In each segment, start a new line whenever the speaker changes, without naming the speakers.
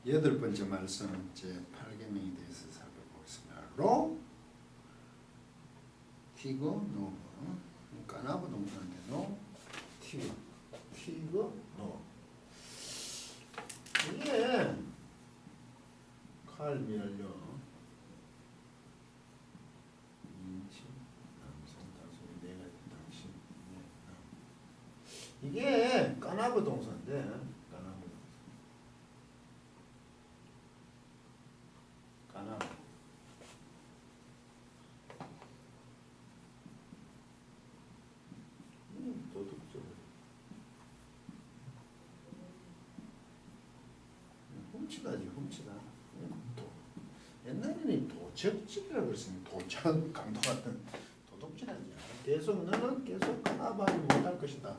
8번째 말씀 제8계명에 대해서 살펴보겠습니다. 로, 티고, 노. 까나보 동사인데 노, 티고, 노. 이게 칼, 미랄요. 인치, 남성, 다소, 내가, 당신, 이게 까나보 동사인데 도둑질 훔치다지 훔치다. 옛날에는 도적질이라고 그랬습니다. 도적 강도 같은 도둑질하지. 계속 너는 계속 까나봐하지 못할 것이다.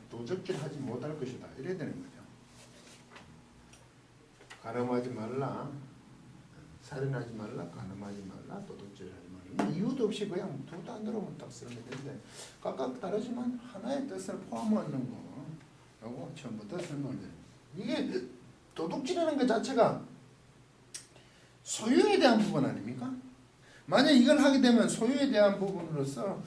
도적질하지 못할 것이다. 이래야 되는 거죠. 가늠하지 말라. 살인하지 말라, 간음하지 말라, 도둑질하지 말라. 이유도 없이 그냥 두 단어로만 딱 쓰는 게 되는데 각각 다르지만 하나의 뜻을 포함하는 거. 요거 처음부터 설명을 드립니다. 이게 도둑질하는 것 자체가 소유에 대한 부분 아닙니까? 만약 이걸 하게 되면 소유에 대한 부분으로서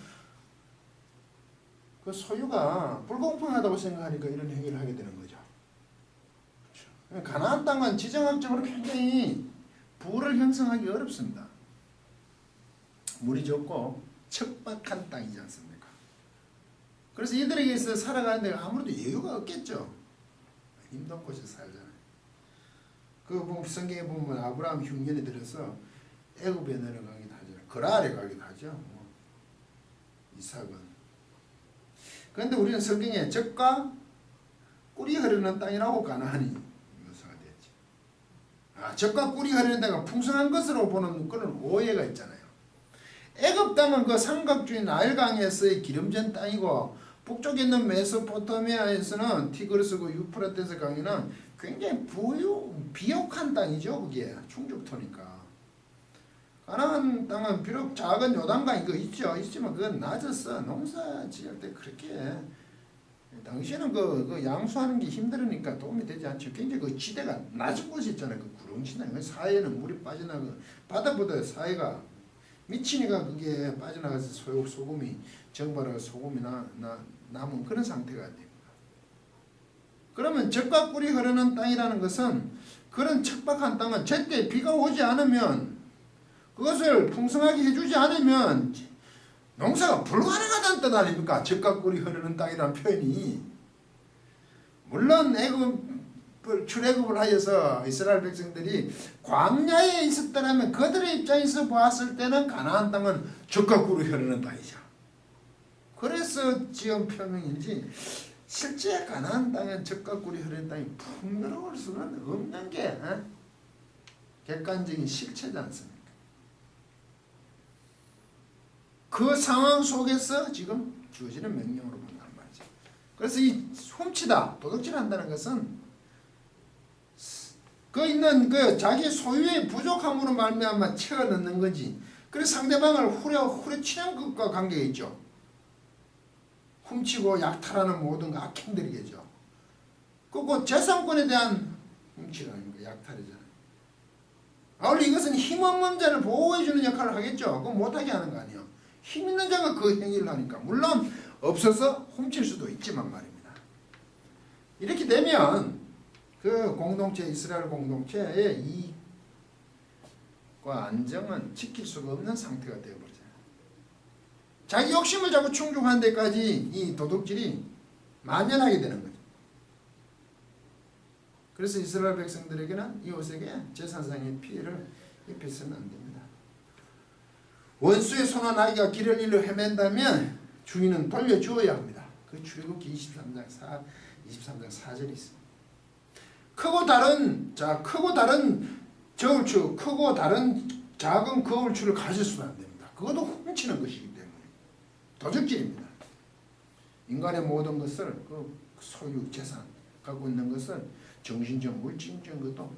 그 소유가 불공평하다고 생각하니까 이런 행위를 하게 되는 거죠. 그렇죠. 가나안 땅은 지정학적으로 굉장히 부를 형성하기 어렵습니다. 물이 좋고 척박한 땅이지 않습니까? 그래서 이들에게서 살아가는데 아무래도 여유가 없겠죠. 힘든 곳에서 살잖아요. 그 성경에 보면 아브라함 흉년에 들어서 애굽에 내려가기도 하죠. 거라에 가기도 하죠. 이삭은. 그런데 우리는 성경에 적과 꿀이 흐르는 땅이라고 가나안이 적과 꿀이 흐르는 데가 풍성한 것으로 보는 그런 오해가 있잖아요. 애굽 땅은 그 삼각주의 나일강에서의 기름진 땅이고 북쪽에 있는 메소포타미아에서는 티그리스고 유프라테스 강에는 굉장히 비옥한 땅이죠. 그게 충족토니까. 가나안 땅은 비록 작은 요단강이 있죠. 있지만 그건 낮았어. 농사 지을 때 그렇게 당시에는 그 양수하는 게 힘들으니까 도움이 되지 않죠. 굉장히 그 지대가 낮은 곳이 있잖아요. 그 구렁지나 그 사이에는 물이 빠져나가 바다보다 사이가 미치니까 그게 빠져나가서 소금이 정발하고 소금이 남은 그런 상태가 됩니다. 그러면 적과 꿀이 흐르는 땅이라는 것은 그런 척박한 땅은 제때 비가 오지 않으면 그것을 풍성하게 해주지 않으면 농사가 불가능하다는 뜻 아닙니까? 적과 꿀이 흐르는 땅이라는 표현이. 물론 출애굽을 하여서 이스라엘 백성들이 광야에 있었더라면 그들의 입장에서 보았을 때는 가나안 땅은 적과 꿀이 흐르는 땅이죠. 그래서 지은 표명인지 실제 가나안 땅은 적과 꿀이 흐르는 땅이 풍요로울 수는 없는 게 객관적인 실체지 않습니까? 그 상황 속에서 지금 주어지는 명령으로 본단 말이죠. 그래서 이 훔치다, 도둑질한다는 것은 그 있는 그 자기 소유의 부족함으로 말미암아 채워 넣는 거지. 그래서 상대방을 후려치는 것과 관계가 있죠. 훔치고 약탈하는 모든 그 악행들이겠죠. 그리고 재산권에 대한 훔치라는 거 약탈이잖아요. 아울러 이것은 힘없는 자를 보호해주는 역할을 하겠죠. 그거 못하게 하는 거 아니에요. 힘 있는 자가 그 행위를 하니까. 물론 없어서 훔칠 수도 있지만 말입니다. 이렇게 되면 그 공동체, 이스라엘 공동체의 이익과 안정은 지킬 수가 없는 상태가 되어버리잖아요. 자기 욕심을 자꾸 충족하는 데까지 이 도둑질이 만연하게 되는 거죠. 그래서 이스라엘 백성들에게는 이웃에게 재산상의 피해를 입혀서는 안 됩니다. 원수의 손아 나귀가 길을 잃어 헤맨다면 주인은 돌려주어야 합니다. 그 출애굽기 23장 4절이 있습니다. 크고 다른 저울추, 크고 다른 작은 거울추를 가질 수는 안 됩니다. 그것도 훔치는 것이기 때문에 도적질입니다. 인간의 모든 것을 그 소유, 재산 갖고 있는 것을 정신적, 물질적 것도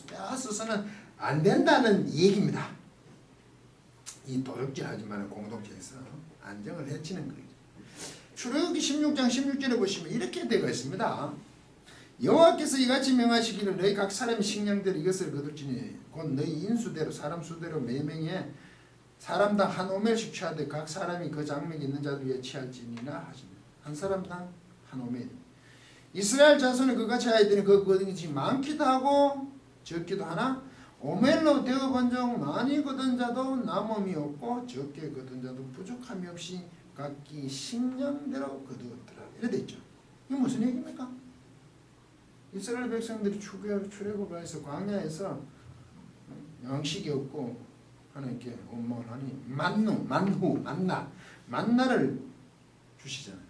빼앗아서는 안 된다는 얘기입니다. 이 도둑질하지 말는 공동체에서 안정을 해치는 거예요. 출애굽기 16장 16절에 보시면 이렇게 되어 있습니다. 여호와께서 이같이 명하시기를 너희 각 사람이 식량대로 이것을 거둘지니 곧 너희 인수대로 사람 수대로 매명에 사람당 한 오멜씩 취하되 각 사람이 그 장막에 있는 자 위에 취할지니라 하십니다. 한 사람당 한 오멜. 이스라엘 자손이 그같이 하였더니 그 거둔이 많기도 하고 적기도 하나 오멜로 되어본 적 많이 거둔 자도 남음이 없고 적게 거둔 자도 부족함이 없이 각기 식량대로 거두었더라. 이래 돼 있죠. 이게 무슨 얘기입니까? 이스라엘 백성들이 출애굽을 해서 광야에서 양식이 없고 하나님께 원망을 하니 만나를 주시잖아요.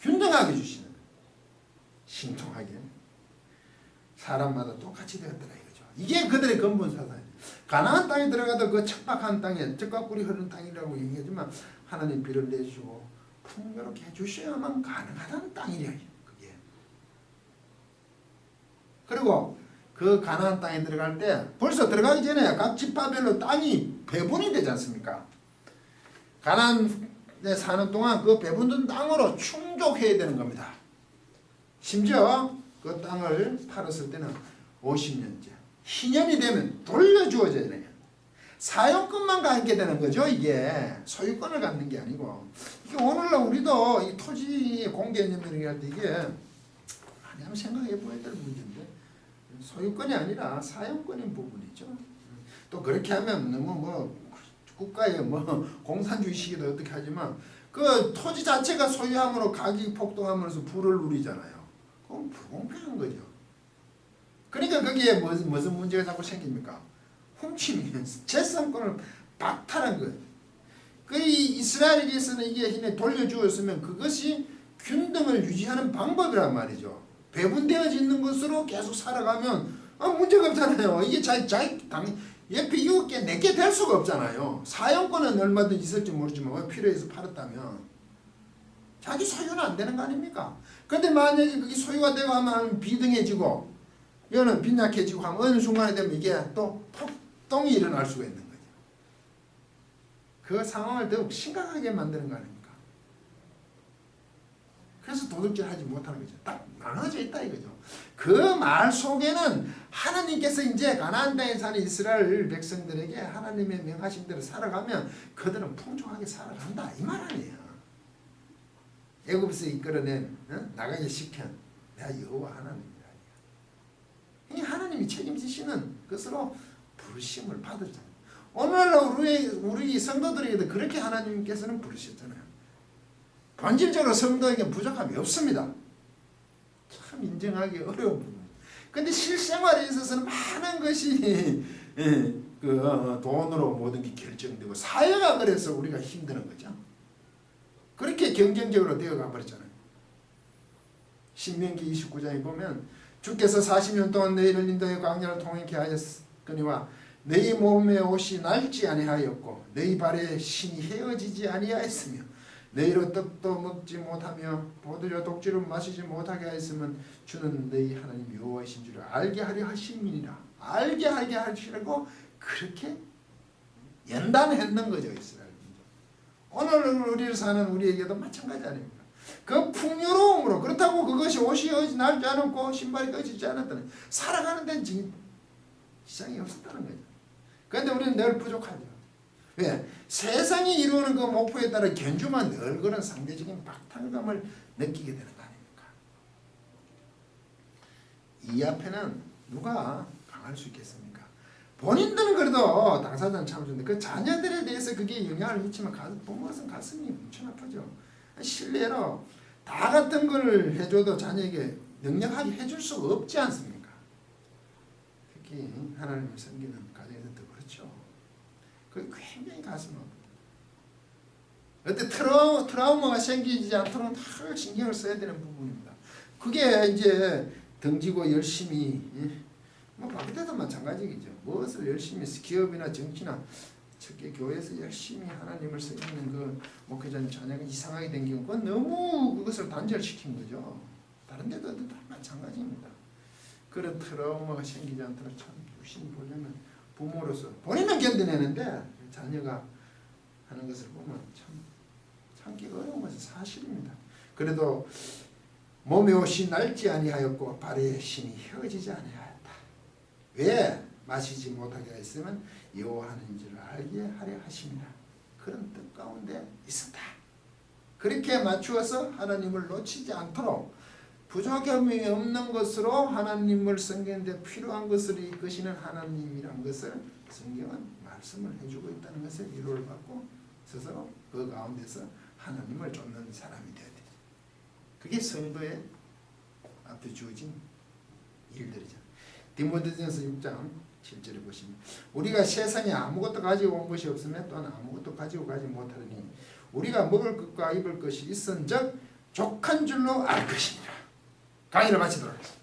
균등하게 주시는 거예요. 신통하게 사람마다 똑같이 되었더라 이거죠. 이게 그들의 근본 사상이에요. 가나안 땅에 들어가도 그 척박한 땅에 젖과 꿀이 흐르는 땅이라고 얘기하지만 하나님 비를 내주고 풍요롭게 해주셔야만 가능하다는 땅이래요. 그게. 그리고 그 가나안 땅에 들어갈 때 벌써 들어가기 전에 각 지파별로 땅이 배분이 되지 않습니까? 가나안에 사는 동안 그 배분된 땅으로 충족해야 되는 겁니다. 심지어 그 땅을 팔았을 때는 50년째 희년이 되면 돌려주어져야 돼요. 사용권만 갖게 되는 거죠. 이게 소유권을 갖는 게 아니고 이게 오늘날 우리도 이 토지 공개념이라고 할 때 이게 많이 한번 생각해 보아야 될 문제인데 소유권이 아니라 사용권인 부분이죠. 또 그렇게 하면 너무 국가의 공산주의 시기도 어떻게 하지만 그 토지 자체가 소유함으로 가격이 폭등하면서 부를 누리잖아요. 그건 불공평한 거죠. 그러니까 거기에 무슨 문제가 자꾸 생깁니까? 훔치면서 재산권을 박탈한 거예요. 그 이스라엘에게서는 이게 힘에 돌려주었으면 그것이 균등을 유지하는 방법이란 말이죠. 배분되어 있는 것으로 계속 살아가면 문제가 없잖아요. 이게 옆에 이웃게 내게 될 수가 없잖아요. 사용권은 얼마든지 있을지 모르지만 필요해서 팔았다면 자기 소유는 안 되는 거 아닙니까? 근데 만약에 그게 소유가 되고 하면 비등해지고 이거는 빈약해지고 하면 어느 순간에 되면 이게 또 폭동이 일어날 수가 있는 거죠. 그 상황을 더욱 심각하게 만드는 거 아닙니까? 그래서 도둑질 하지 못하는 거죠. 딱 나눠져 있다 이거죠. 그 말 속에는 하나님께서 이제 가나안 땅에 사는 이스라엘 백성들에게 하나님의 명하신 대로 살아가면 그들은 풍족하게 살아간다 이 말 아니에요. 애굽에서 이끌어낸 나가게 시킨 내가 여호와 하나님이라. 이 하나님이 책임지시는 것으로 부르심을 받았잖아요. 오늘날 우리 성도들에게도 그렇게 하나님께서는 부르셨잖아요. 본질적으로 성도에게 부족함이 없습니다. 참 인정하기 어려운 부분. 근데 실생활에 있어서는 많은 것이 돈으로 모든 게 결정되고 사회가 그래서 우리가 힘드는 거죠. 그렇게 경쟁적으로 되어가 버렸잖아요. 신명기 29장에 보면 주께서 40년 동안 너희를 인도의 광야를 통행케 하였거니와 너희 몸의 옷이 낡지 아니하였고 너희 발에 신이 헤어지지 아니하였으며 너희로 떡도 먹지 못하며 포도주 독주를 마시지 못하게 하였으면 주는 너희 하나님 여호와이신 줄을 알게 하려 하심이니라. 알게 하시라고 그렇게 연단했는 거죠. 이스라엘 민족. 오늘 우리를 사는 우리에게도 마찬가지 아닙니까? 그 풍요로움으로 그렇다고 그것이 옷이 날지 않았고 신발이 꺼지지 않았다는 살아가는 데는 지장이 없었다는 거죠. 그런데 우리는 늘 부족하죠. 왜? 세상이 이루는 그 목표에 따라 견주만 늘 그런 상대적인 박탈감을 느끼게 되는 거 아닙니까? 이 앞에는 누가 강할 수 있겠습니까? 본인들은 그래도 당사자는 참으셨는데 그 자녀들에 대해서 그게 영향을 미치면 부모로서는 가슴이 엄청 아프죠. 실례로 다 같은 걸 해줘도 자녀에게 능력하게 해줄 수가 없지 않습니까? 특히 하나님을 섬기는 가정에서 더 그렇죠. 그게 굉장히 가슴 아픕니다. 어때 트라우마가 생기지 않도록 늘 신경을 써야 되는 부분입니다. 그게 이제 등지고 열심히 바쁠 때도 마찬가지겠죠. 무엇을 열심히 기업이나 정치나 특히 교회에서 열심히 하나님을 섬기는 그 목회자님 자녀가 이상하게 된 경우 그건 너무 그것을 단절시킨 거죠. 다른 데도 다 마찬가지입니다. 그런 트라우마가 생기지 않도록 참 유심히 보려면 부모로서 본인은 견뎌내는데 자녀가 하는 것을 보면 참 참기가 어려운 것은 사실입니다. 그래도 몸의 옷이 낡지 아니하였고 발의 신이 휘어지지 아니하였다. 왜 마시지 못하게 했으면 여호와는 줄을 알게 하려 하심이라. 그런 뜻 가운데 있었다. 그렇게 맞추어서 하나님을 놓치지 않도록 부족함이 없는 것으로 하나님을 섬기는데 필요한 것을 이끄시는 하나님이란 것을 성경은 말씀을 해주고 있다는 것을 위로를 받고 스스로 그 가운데서 하나님을 쫓는 사람이 되어야 돼. 그게 성도의 앞에 주어진 일들이죠. 디모데전서 6장 7절에 보시면 우리가 세상에 아무것도 가지고 온 것이 없으면 또한 아무것도 가지고 가지 못하리니 우리가 먹을 것과 입을 것이 있은즉 족한 줄로 알 것이니라. 강의를 마치도록 하겠습니다.